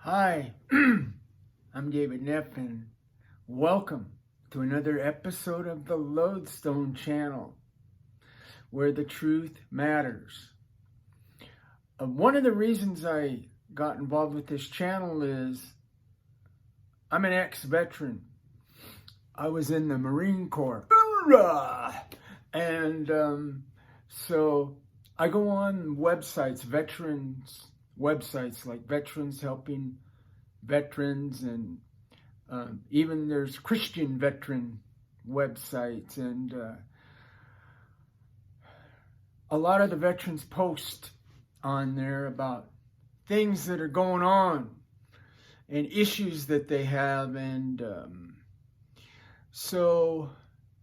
Hi, I'm David Neff, and welcome to another episode of the Lodestone channel, where the truth matters. One of the reasons I got involved with this channel is I'm an ex-veteran. I was in the Marine Corps. Hoorah! And so I go on websites, veterans websites like Veterans Helping Veterans, and even there's Christian veteran websites, and a lot of the veterans post on there about things that are going on and issues that they have, and so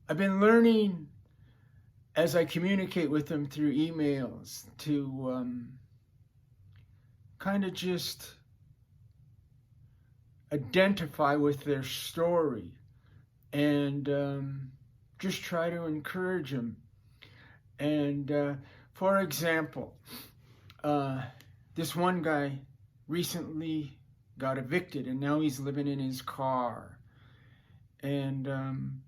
I've been learning as I communicate with them through emails to kind of just identify with their story and just try to encourage them. And for example, this one guy recently got evicted, and now he's living in his car. And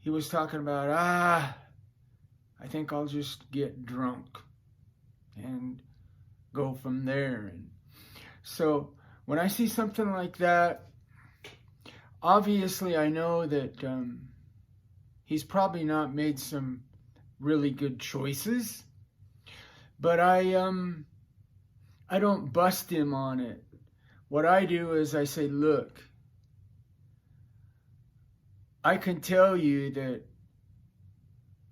he was talking about, I think I'll just get drunk and go from there. And so when I see something like that, obviously I know that he's probably not made some really good choices, but I don't bust him on it. What I do is I say, look, I can tell you that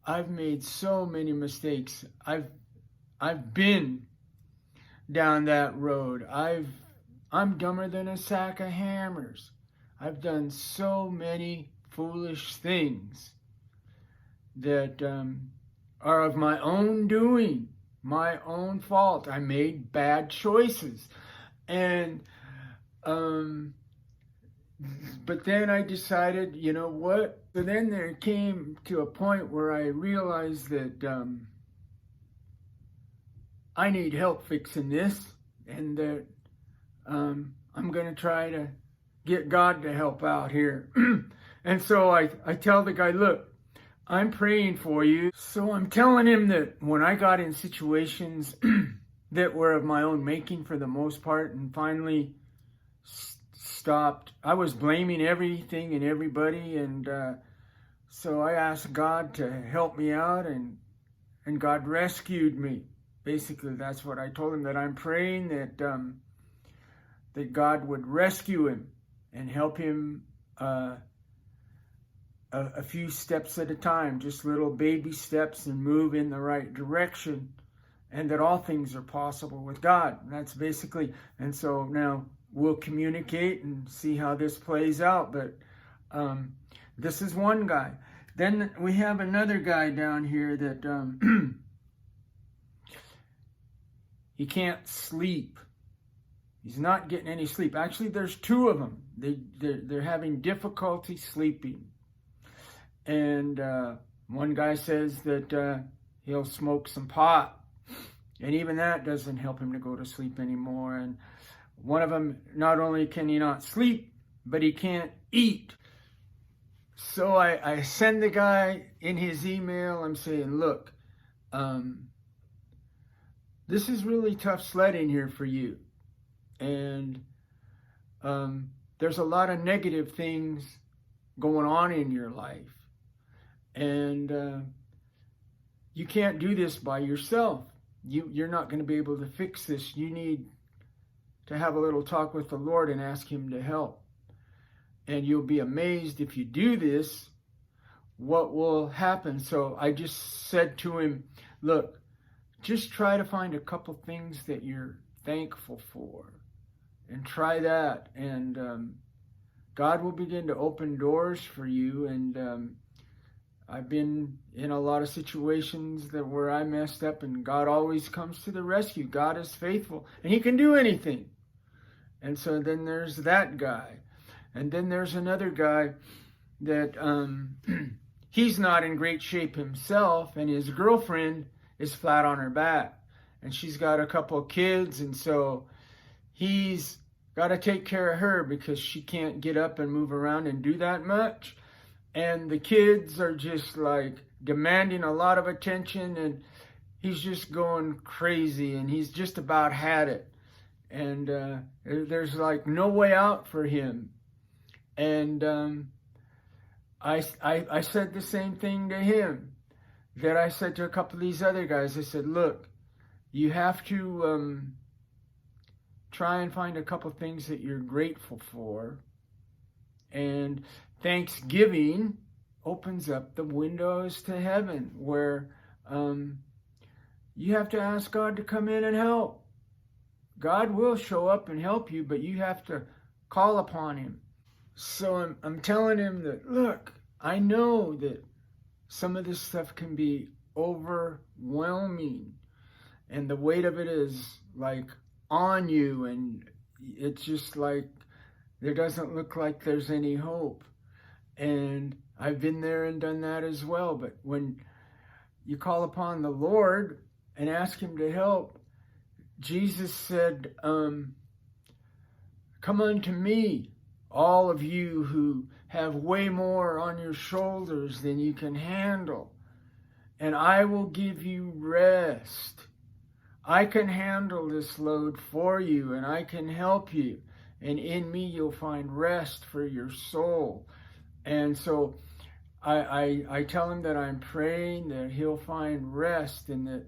I've made so many mistakes. I've been down that road. I'm dumber than a sack of hammers. I've done so many foolish things that are of my own doing, my own fault. I made bad choices. And but then I decided, you know what? So then there came to a point where I realized that I need help fixing this, and that I'm going to try to get God to help out here. And so I tell the guy, look, I'm praying for you. So I'm telling him that when I got in situations that were of my own making for the most part, and finally stopped, I was blaming everything and everybody, and so I asked God to help me out, and God rescued me. Basically, that's what I told him, that I'm praying that that God would rescue him and help him a few steps at a time, just little baby steps, and move in the right direction, and that all things are possible with God. And that's basically, and so now we'll communicate and see how this plays out. But this is one guy. Then we have another guy down here that he can't sleep. He's not getting any sleep. Actually, there's two of them. They're having difficulty sleeping. And one guy says that he'll smoke some pot, and even that doesn't help him to go to sleep anymore. And one of them, not only can he not sleep, but he can't eat. So I send the guy in his email, I'm saying, look, this is really tough sledding here for you. And there's a lot of negative things going on in your life. And you can't do this by yourself. You're not going to be able to fix this. You need to have a little talk with the Lord and ask him to help. And you'll be amazed if you do this, what will happen. So I just said to him, look, just try to find a couple things that you're thankful for, and try that. And God will begin to open doors for you. And I've been in a lot of situations where I messed up, and God always comes to the rescue. God is faithful, and he can do anything. And so then there's that guy. And then there's another guy that he's not in great shape himself, and his girlfriend is flat on her back. And she's got a couple of kids, and so he's got to take care of her because she can't get up and move around and do that much. And the kids are just like demanding a lot of attention, and he's just going crazy, and he's just about had it. And there's like no way out for him. And I said the same thing to him that I said to a couple of these other guys. I said, look, you have to try and find a couple things that you're grateful for. And Thanksgiving opens up the windows to heaven, where you have to ask God to come in and help. God will show up and help you, but you have to call upon him. So I'm telling him that, look, I know that some of this stuff can be overwhelming, and the weight of it is like on you, and it's just like there doesn't look like there's any hope. And I've been there and done that as well. But when you call upon the Lord and ask him to help, Jesus said, come unto me, all of you who have way more on your shoulders than you can handle, and I will give you rest. I can handle this load for you, and I can help you. And in me, you'll find rest for your soul. And so I tell him that I'm praying that he'll find rest, and that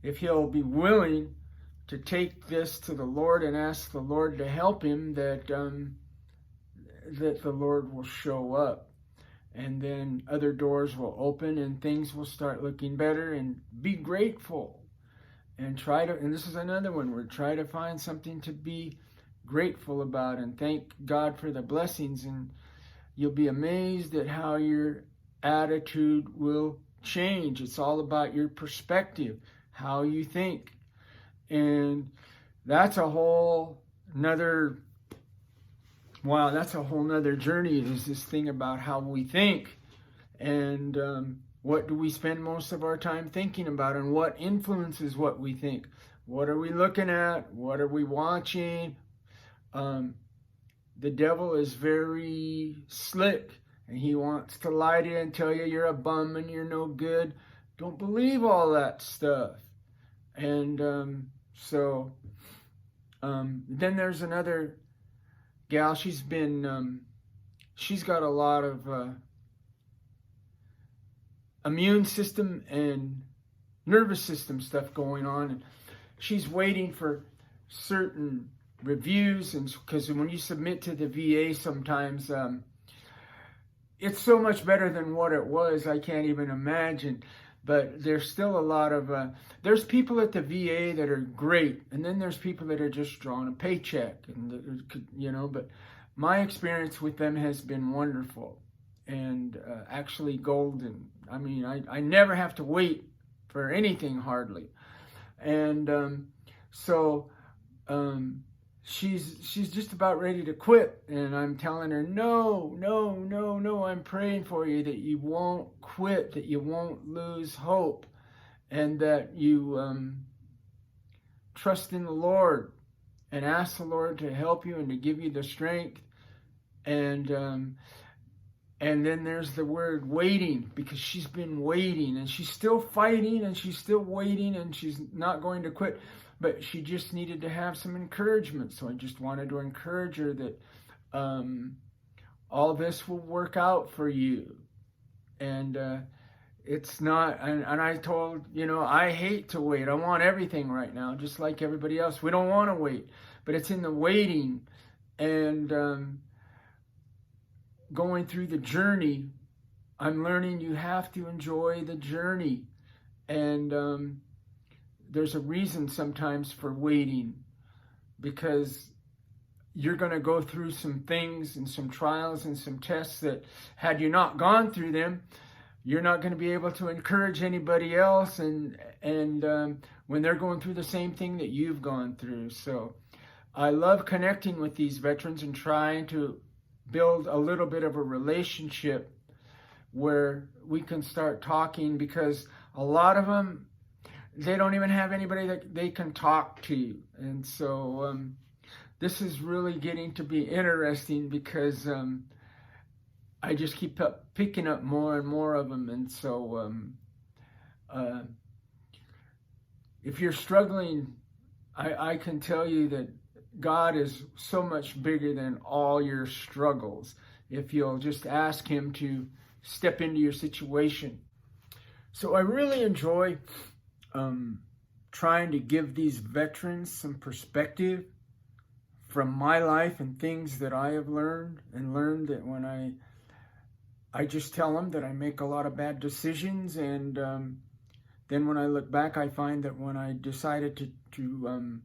if he'll be willing to take this to the Lord and ask the Lord to help him, that the Lord will show up. And then other doors will open and things will start looking better. And be grateful. And and this is another one, where try to find something to be grateful about and thank God for the blessings, and you'll be amazed at how your attitude will change. It's all about your perspective, how you think. And that's a whole nother journey, is this thing about how we think. And what do we spend most of our time thinking about, and what influences what we think? What are we looking at? What are we watching? The devil is very slick, and he wants to lie to you and tell you you're a bum and you're no good. Don't believe all that stuff. And then there's another gal. She's got a lot of immune system and nervous system stuff going on, and she's waiting for certain reviews, and because when you submit to the VA, sometimes it's so much better than what it was. I can't even imagine. But there's still a lot of there's people at the VA that are great, and then there's people that are just drawing a paycheck, and But my experience with them has been wonderful, and actually golden. I mean, I never have to wait for anything hardly, and she's just about ready to quit, and I'm telling her, no, I'm praying for you that you won't quit, that you won't lose hope, and that you trust in the Lord and ask the Lord to help you and to give you the strength. And then there's the word waiting, because she's been waiting, and she's still fighting, and she's still waiting, and she's not going to quit. But she just needed to have some encouragement. So I just wanted to encourage her that all this will work out for you. And it's not, and I told, I hate to wait. I want everything right now, just like everybody else. We don't want to wait. But it's in the waiting and going through the journey. I'm learning you have to enjoy the journey. And there's a reason sometimes for waiting, because you're going to go through some things and some trials and some tests that, had you not gone through them, you're not going to be able to encourage anybody else, and when they're going through the same thing that you've gone through. So I love connecting with these veterans and trying to build a little bit of a relationship where we can start talking, because a lot of them, they don't even have anybody that they can talk to. And so this is really getting to be interesting because I just keep picking up more and more of them. And so if you're struggling, I can tell you that God is so much bigger than all your struggles if you'll just ask him to step into your situation. So I really enjoy trying to give these veterans some perspective from my life and things that I have learned, and learned that when I just tell them that I make a lot of bad decisions, and then when I look back, I find that when I decided to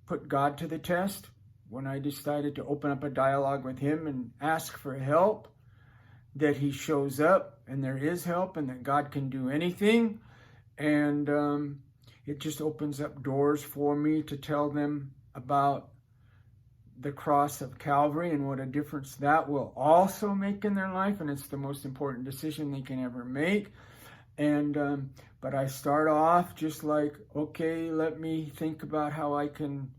put God to the test, when I decided to open up a dialogue with him and ask for help, that he shows up and there is help and that God can do anything. And it just opens up doors for me to tell them about the cross of Calvary and what a difference that will also make in their life. And it's the most important decision they can ever make. And but I start off just like, okay, let me think about how I can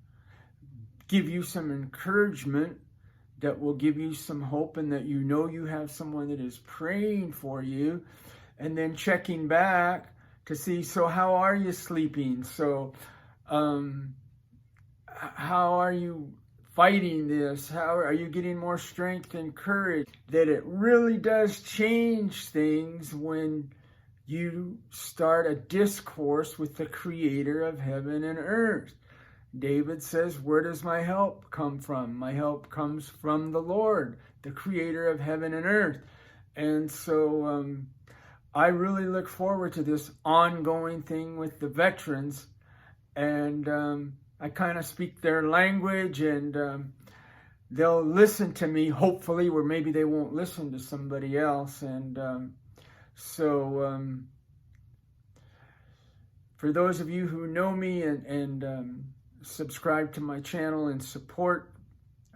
give you some encouragement that will give you some hope, and that you know you have someone that is praying for you. And then checking back to see, so how are you sleeping? So how are you fighting this? How are you getting more strength and courage? That it really does change things when you start a discourse with the creator of heaven and earth. David says, where does my help come from? My help comes from the Lord, the creator of heaven and earth. And so I really look forward to this ongoing thing with the veterans. And I kind of speak their language, and they'll listen to me, hopefully, where maybe they won't listen to somebody else. And so for those of you who know me and subscribe to my channel and support,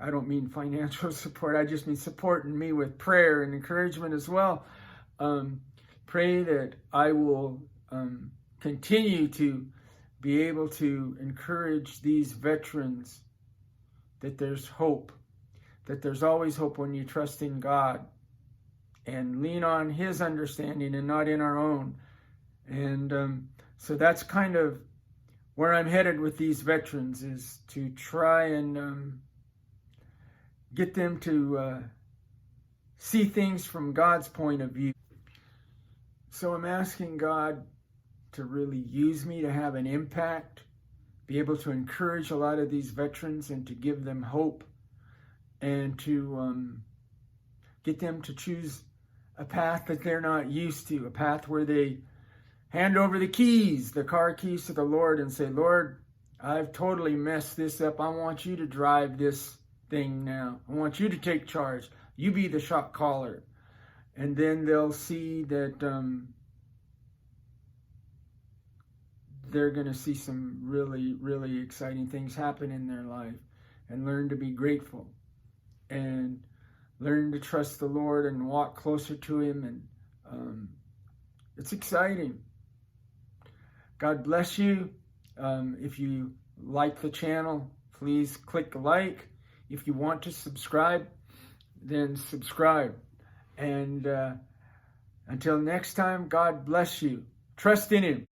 I don't mean financial support, I just mean supporting me with prayer and encouragement as well. Pray that I will continue to be able to encourage these veterans that there's hope, that there's always hope when you trust in God and lean on his understanding and not in our own. And so that's kind of where I'm headed with these veterans, is to try and get them to see things from God's point of view. So I'm asking God to really use me to have an impact, be able to encourage a lot of these veterans and to give them hope, and to get them to choose a path that they're not used to, a path where they hand over the keys, the car keys, to the Lord and say, Lord, I've totally messed this up. I want you to drive this thing now. I want you to take charge. You be the shot caller. And then they'll see that they're going to see some really, really exciting things happen in their life, and learn to be grateful and learn to trust the Lord and walk closer to him. And it's exciting. God bless you. If you like the channel, please click like. If you want to subscribe, then subscribe. And until next time, God bless you. Trust in him.